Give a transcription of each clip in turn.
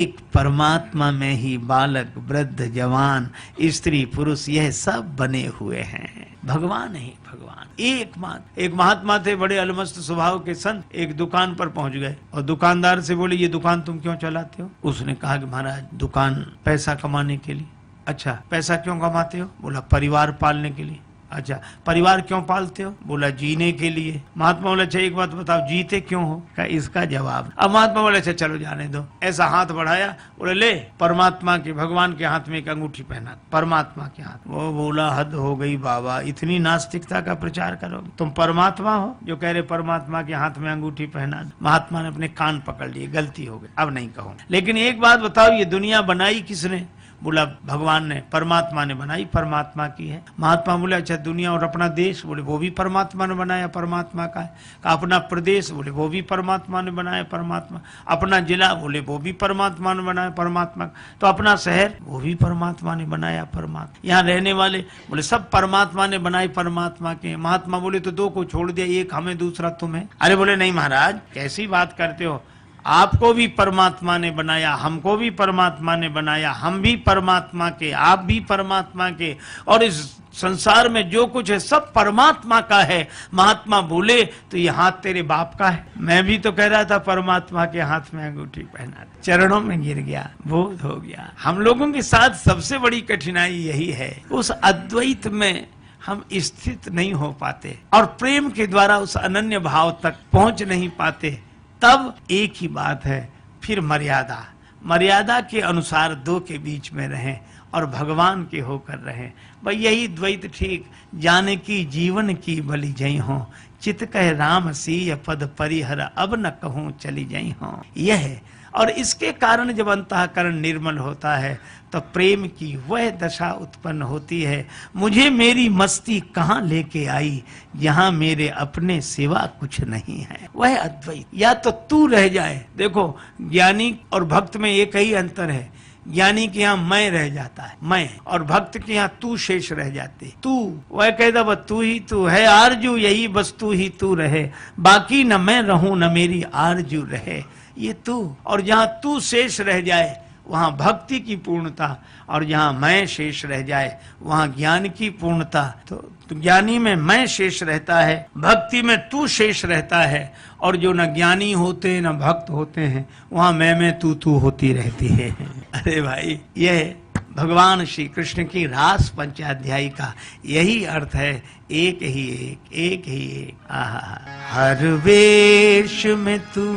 एक परमात्मा में ही बालक, वृद्ध, जवान, स्त्री, पुरुष यह सब बने हुए हैं। भगवान ही भगवान एकमात्र। एक महात्मा थे, बड़े अलमस्त स्वभाव के संत, एक दुकान पर पहुंच गए और दुकानदार से बोले, ये दुकान तुम क्यों चलाते हो? उसने कहा कि महाराज दुकान पैसा कमाने के लिए। अच्छा, पैसा क्यों कमाते हो? बोला परिवार पालने के लिए। अच्छा, परिवार क्यों पालते हो? बोला जीने के लिए। महात्मा बोले, अच्छा एक बात बताओ, जीते क्यों हो? का इसका जवाब। अब महात्मा बोले, अच्छा चलो जाने दो। ऐसा हाथ बढ़ाया, बोले ले परमात्मा के, भगवान के हाथ में एक अंगूठी पहना, परमात्मा के हाथ। वो बोला, हद हो गई बाबा, इतनी नास्तिकता का प्रचार करोगे? तुम परमात्मा हो जो कह रहे परमात्मा के हाथ में अंगूठी पहना? महात्मा ने अपने कान पकड़ लिए, गलती हो गई, अब नहीं कहूँ। लेकिन एक बात बताओ, ये दुनिया बनाई किसने? बोला भगवान ने, परमात्मा ने बनाई, परमात्मा की है। महात्मा बोले, अच्छा दुनिया और अपना देश? बोले वो भी परमात्मा ने बनाया, परमात्मा का है। अपना प्रदेश? बोले वो भी परमात्मा ने बनाया, परमात्मा। अपना जिला? बोले वो भी परमात्मा ने बनाया, परमात्मा। तो अपना शहर? वो भी परमात्मा ने बनाया, परमात्मा। यहाँ रहने वाले? बोले सब परमात्मा ने बनाए, परमात्मा के। महात्मा बोले, तो दो को छोड़ दिया, एक हमें दूसरा तुम्हें। अरे बोले नहीं महाराज, कैसी बात करते हो, आपको भी परमात्मा ने बनाया, हमको भी परमात्मा ने बनाया, हम भी परमात्मा के, आप भी परमात्मा के, और इस संसार में जो कुछ है सब परमात्मा का है। महात्मा बोले, तो ये हाथ तेरे बाप का है? मैं भी तो कह रहा था परमात्मा के हाथ में अंगूठी पहना, चरणों में गिर गया, बोध हो गया। हम लोगों के साथ सबसे बड़ी कठिनाई यही है, उस अद्वैत में हम स्थित नहीं हो पाते और प्रेम के द्वारा उस अनन्य भाव तक पहुंच नहीं पाते। तब एक ही बात है, फिर मर्यादा, मर्यादा के अनुसार दो के बीच में रहें और भगवान के होकर रहें। भाई यही द्वैत ठीक, जाने की जीवन की बलि जई हो, चित कह राम सीय पद परिहर, अब न कहूँ चली जई हो। यह है, और इसके कारण जब अंतःकरण निर्मल होता है तो प्रेम की वह दशा उत्पन्न होती है, मुझे मेरी मस्ती कहाँ लेके आई, यहाँ मेरे अपने सिवा कुछ नहीं है। वह अद्वैत, या तो तू रह जाए। देखो ज्ञानी और भक्त में एक ही अंतर है, ज्ञानी के यहाँ मैं रह जाता है, मैं, और भक्त के यहाँ तू शेष रह जाते। तू, वह कहता बस तू ही तू है आरजू, यही बस तू ही तू रहे, बाकी न मैं रहूं न मेरी आरजू रहे। ये तू, और जहाँ तू शेष रह जाए वहाँ भक्ति की पूर्णता, और जहाँ मैं शेष रह जाए वहाँ ज्ञान की पूर्णता। तो ज्ञानी में मैं शेष रहता है, भक्ति में तू शेष रहता है, और जो न ज्ञानी होते न भक्त होते हैं वहाँ मैं तू होती रहती है। अरे भाई, यह भगवान श्री कृष्ण की रास पंचाध्यायी का यही अर्थ है, एक ही एक, एक ही एक। आहा, हर वेश में तू,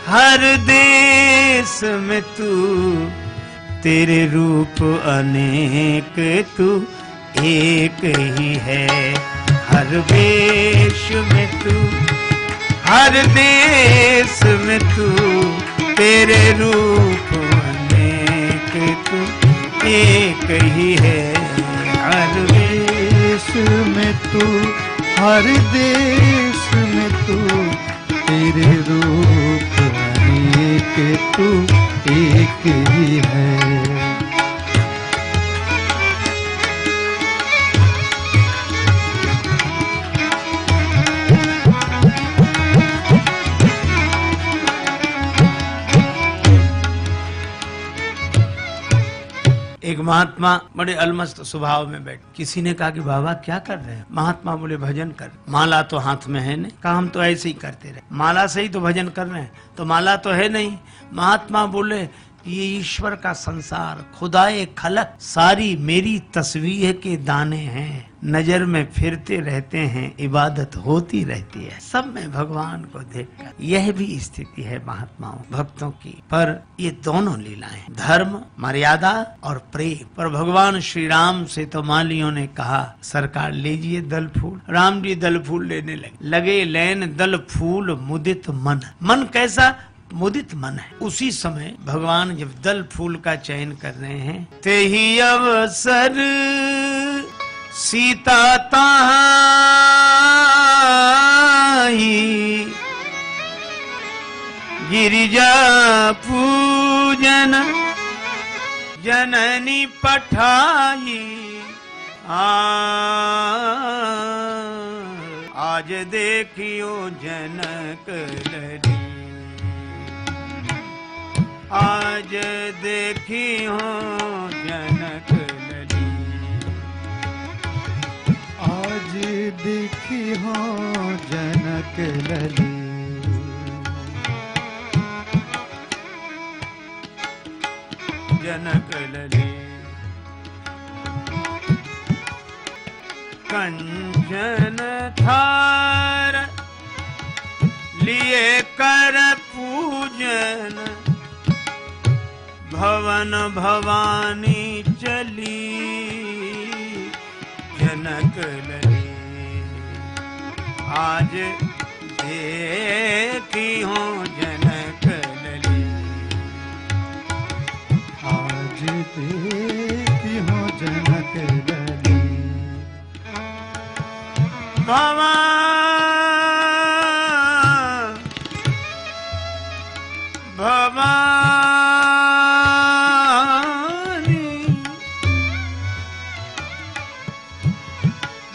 हर देश में तू, तेरे रूप अनेक तू एक ही है। हर वेश में तू, हर देश में तू, तेरे रूप अनेक तू एक ही है। हर वेश में तू, हर देश में तू, तेरे रूप अनेक तू एक ही है। एक महात्मा बड़े अलमस्त स्वभाव में बैठ, किसी ने कहा कि बाबा क्या कर रहे हैं? महात्मा बोले भजन कर। माला तो हाथ में है नहीं। कहा हम तो ऐसे ही करते रहे, माला से ही तो भजन कर रहे हैं, तो माला तो है नहीं। महात्मा बोले कि ये ईश्वर का संसार, खुदाए खलक सारी मेरी तस्वीर के दाने हैं, नजर में फिरते रहते हैं, इबादत होती रहती है, सब में भगवान को देखकर। यह भी स्थिति है महात्माओं भक्तों की। पर ये दोनों लीलाएं, धर्म, मर्यादा और प्रेम। पर भगवान श्री राम से तो मालियों ने कहा, सरकार लीजिए दल फूल। राम जी दल फूल लेने लगे लेन दल फूल मुदित मन। मन कैसा? मुदित मन है। उसी समय भगवान जब दल फूल का चयन कर रहे हैं, ते ही अवसर सीता ताही, गिरिजा पूजन जननी पठाई। आज देखियो जनक लड़ी, आज देखी हूँ जनक लली, आज देखी हो जनक लली, जनक लली। कंचन थार लिए कर पूजन, भवन भवानी चली जनक लली। आज देखी हूँ जनक लली, आज देखी हो जनक लली।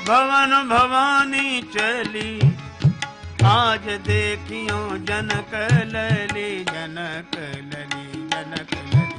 भवन भवानी चली, आज देखियो जनक लली, जनक लली, जनक लली, जनक लली।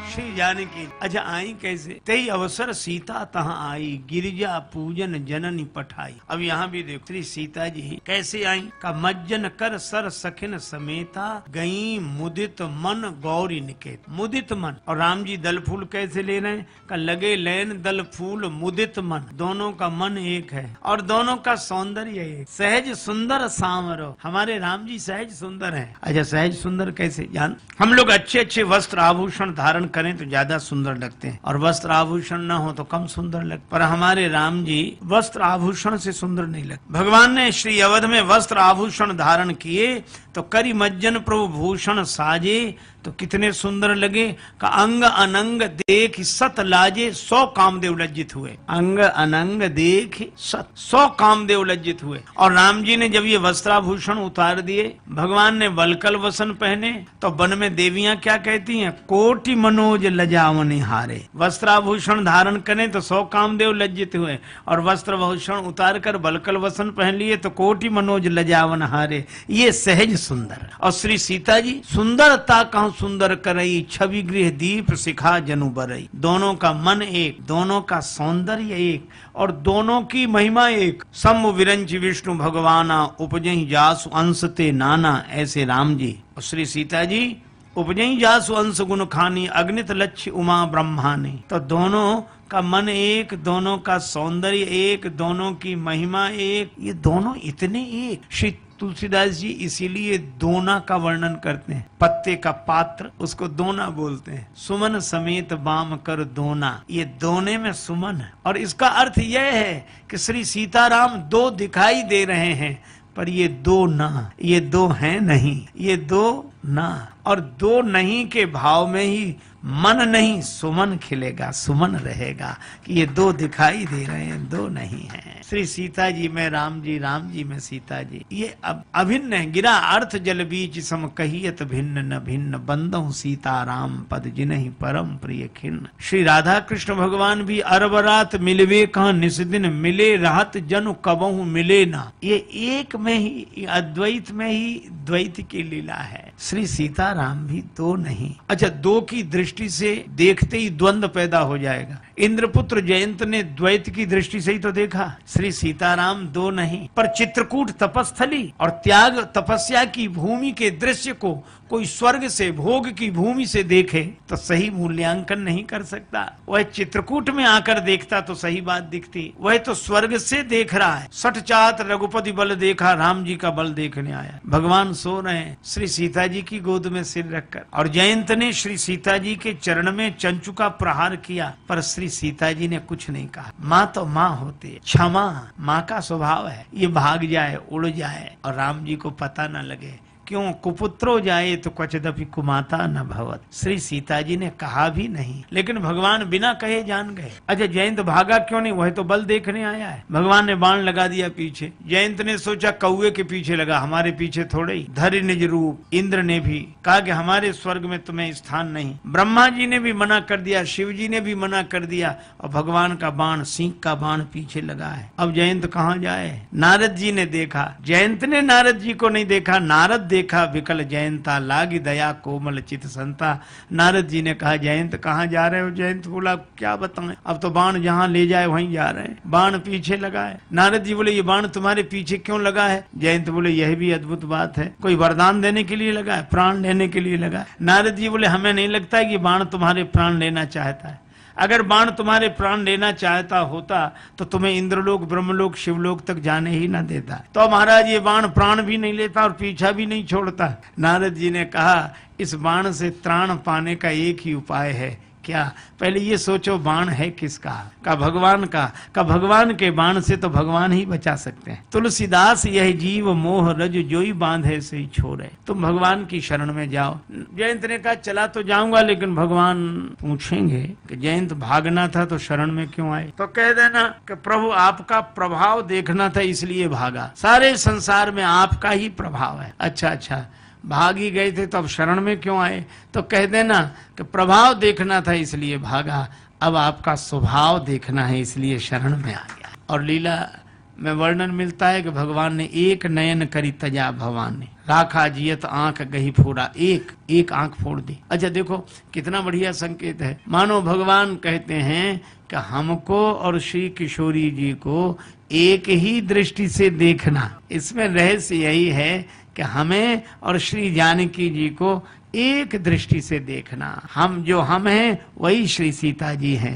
श्री जानकी अच्छा आई कैसे? तेई अवसर सीता तहाँ आई, गिरिजा पूजन जननी पठाई। अब यहाँ भी देखो श्री सीता जी कैसे आई का मज्जन कर सर सखिन समेता, गई मुदित मन गौरी निकेत। मुदित मन और राम जी दल फूल कैसे ले रहे हैं का लगे लेन दल फूल मुदित मन, दोनों का मन एक है और दोनों का सौंदर्य एक। सहज सुंदर सांवरो, हमारे राम जी सहज सुंदर है। अच्छा सहज सुंदर कैसे जान? हम लोग अच्छे अच्छे वस्त्र आभूषण धारण करें तो ज्यादा सुंदर लगते हैं और वस्त्र आभूषण न हो तो कम सुंदर लगते, पर हमारे राम जी वस्त्र आभूषण से सुंदर नहीं लगते। भगवान ने श्री अवध में वस्त्र आभूषण धारण किए तो करी मज्जन प्रभु भूषण साजे, तो कितने सुंदर लगे का अंग अनंग देख सत लाजे, 100 कामदेव लज्जित हुए। अंग अनंग देख सत 100 कामदेव लज्जित हुए। और राम जी ने जब ये वस्त्राभूषण उतार दिए, भगवान ने वलकल वसन पहने तो वन में देवियां क्या कहती हैं? कोटि मनोज लजावने हारे। वस्त्राभूषण धारण करें तो 100 कामदेव लज्जित हुए और वस्त्रभूषण उतार कर वलकल वसन पहन लिए तो कोटि मनोज लजावन हारे। ये सहज सुंदर। और श्री सीता जी सुंदरता कहूं सुंदर करई, छवि गृह दीप शिखा जनु बरई। दोनों का मन एक, दोनों का सौंदर्य एक और दोनों की महिमा एक। सम विरंच विष्णु भगवाना, उपजहि जासु अंश ते नाना। ऐसे राम जी और श्री सीता जी उपजहि जासु अंश गुण खानी, अग्नित लक्ष्य उमा ब्रह्मानी। तो दोनों का मन एक, दोनों का सौंदर्य एक, दोनों की महिमा एक, ये दोनों इतने एक। श्री तुलसीदास जी इसीलिए दोना का वर्णन करते हैं। पत्ते का पात्र उसको दोना बोलते हैं। सुमन समेत बाम कर दोना, ये दोने में सुमन है। और इसका अर्थ यह है कि श्री सीताराम दो दिखाई दे रहे हैं पर ये दो ना, ये दो हैं नहीं, ये दो ना। और दो नहीं के भाव में ही मन नहीं सुमन खिलेगा, सुमन रहेगा कि ये दो दिखाई दे रहे हैं, दो नहीं हैं। श्री सीता जी में राम जी, राम जी में सीता जी, ये अब अभिन्न है। गिरा अर्थ जल बीच सम कहियत भिन्न न भिन्न, बंदौ सीता राम पद जिनहि परम प्रिय खिन्न। श्री राधा कृष्ण भगवान भी अरब रात मिलवे कहाँ, निस्दिन मिले रहत जनु कबहु मिले ना। ये एक में ही, अद्वैत में ही द्वैत की लीला है। श्री सीताराम भी दो नहीं। अच्छा दो की दृष्टि से देखते ही द्वंद्व पैदा हो जाएगा। इंद्रपुत्र जयंत ने द्वैत की दृष्टि से ही तो देखा। श्री सीताराम दो नहीं, पर चित्रकूट तपस्थली और त्याग तपस्या की भूमि के दृश्य को कोई स्वर्ग से, भोग की भूमि से देखे तो सही मूल्यांकन नहीं कर सकता। वह चित्रकूट में आकर देखता तो सही बात दिखती। वह तो स्वर्ग से देख रहा है। सठ चात रघुपति बल देखा, राम जी का बल देखने आया। भगवान सो रहे हैं श्री सीता जी की गोद में सिर रखकर, और जयंत ने श्री सीता जी के चरण में चंचु का प्रहार किया, पर श्री सीता जी ने कुछ नहीं कहा। माँ तो माँ होती है, क्षमा माँ का स्वभाव है। ये भाग जाए, उड़ जाए और राम जी को पता न लगे क्यों कुपुत्रो जाए तो क्वचिदपि कुमाता न भवत। श्री सीता जी ने कहा भी नहीं, लेकिन भगवान बिना कहे जान गए। अच्छा, जयंत भागा क्यों नहीं? वह तो बल देखने आया है। भगवान ने बाण लगा दिया पीछे। जयंत ने सोचा कौए के पीछे लगा, हमारे पीछे थोड़े ही। धरि निज रूप। इंद्र ने भी कहा कि हमारे स्वर्ग में तुम्हें स्थान नहीं। ब्रह्मा जी ने भी मना कर दिया, शिव जी ने भी मना कर दिया, और भगवान का बाण, सिंह का बाण पीछे लगा है। अब जयंत कहाँ जाए? नारद जी ने देखा, जयंत ने नारद जी को नहीं देखा। नारद देखा विकल जयंता, लागी दया कोमल चित संता। नारद जी ने कहा जयंत कहाँ जा रहे हो? जयंत बोला क्या बताएं, अब तो बाण जहाँ ले जाए वहीं जा रहे हैं। बाण पीछे लगा है। नारद जी बोले ये बाण तुम्हारे पीछे क्यों लगा है? जयंत बोले यह भी अद्भुत बात है, कोई वरदान देने के लिए लगा है, प्राण लेने के लिए लगा है। नारद जी बोले हमें नहीं लगता है कि बाण तुम्हारे प्राण लेना चाहता है। अगर बाण तुम्हारे प्राण लेना चाहता होता तो तुम्हें इंद्रलोक, ब्रह्मलोक, शिवलोक तक जाने ही ना देता। तो महाराज ये बाण प्राण भी नहीं लेता और पीछा भी नहीं छोड़ता। नारद जी ने कहा इस बाण से त्राण पाने का एक ही उपाय है। क्या? पहले ये सोचो बाण है किसका? का भगवान का भगवान के बाण से तो भगवान ही बचा सकते हैं। तुलसीदास यह जीव मोह रज जोई बांधे से ही छोड़े। तुम भगवान की शरण में जाओ। जयंत ने कहा चला तो जाऊंगा, लेकिन भगवान पूछेंगे कि जयंत भागना था तो शरण में क्यों आए? तो कह देना कि प्रभु आपका प्रभाव देखना था इसलिए भागा। सारे संसार में आपका ही प्रभाव है। अच्छा, भाग ही गए थे तो अब शरण में क्यों आए? तो कह देना कि प्रभाव देखना था इसलिए भागा, अब आपका स्वभाव देखना है इसलिए शरण में आ गया। और लीला में वर्णन मिलता है कि भगवान ने एक नयन करी तजा, भगवान ने राखा जियत आंख गही फोड़ा, एक आंख फोड़ दी। अच्छा देखो कितना बढ़िया संकेत है। मानो भगवान कहते हैं कि हमको और श्री किशोरी जी को एक ही दृष्टि से देखना। इसमें रहस्य यही है कि हमें और श्री जानकी जी को एक दृष्टि से देखना। हम जो हम हैं वही श्री सीता जी हैं।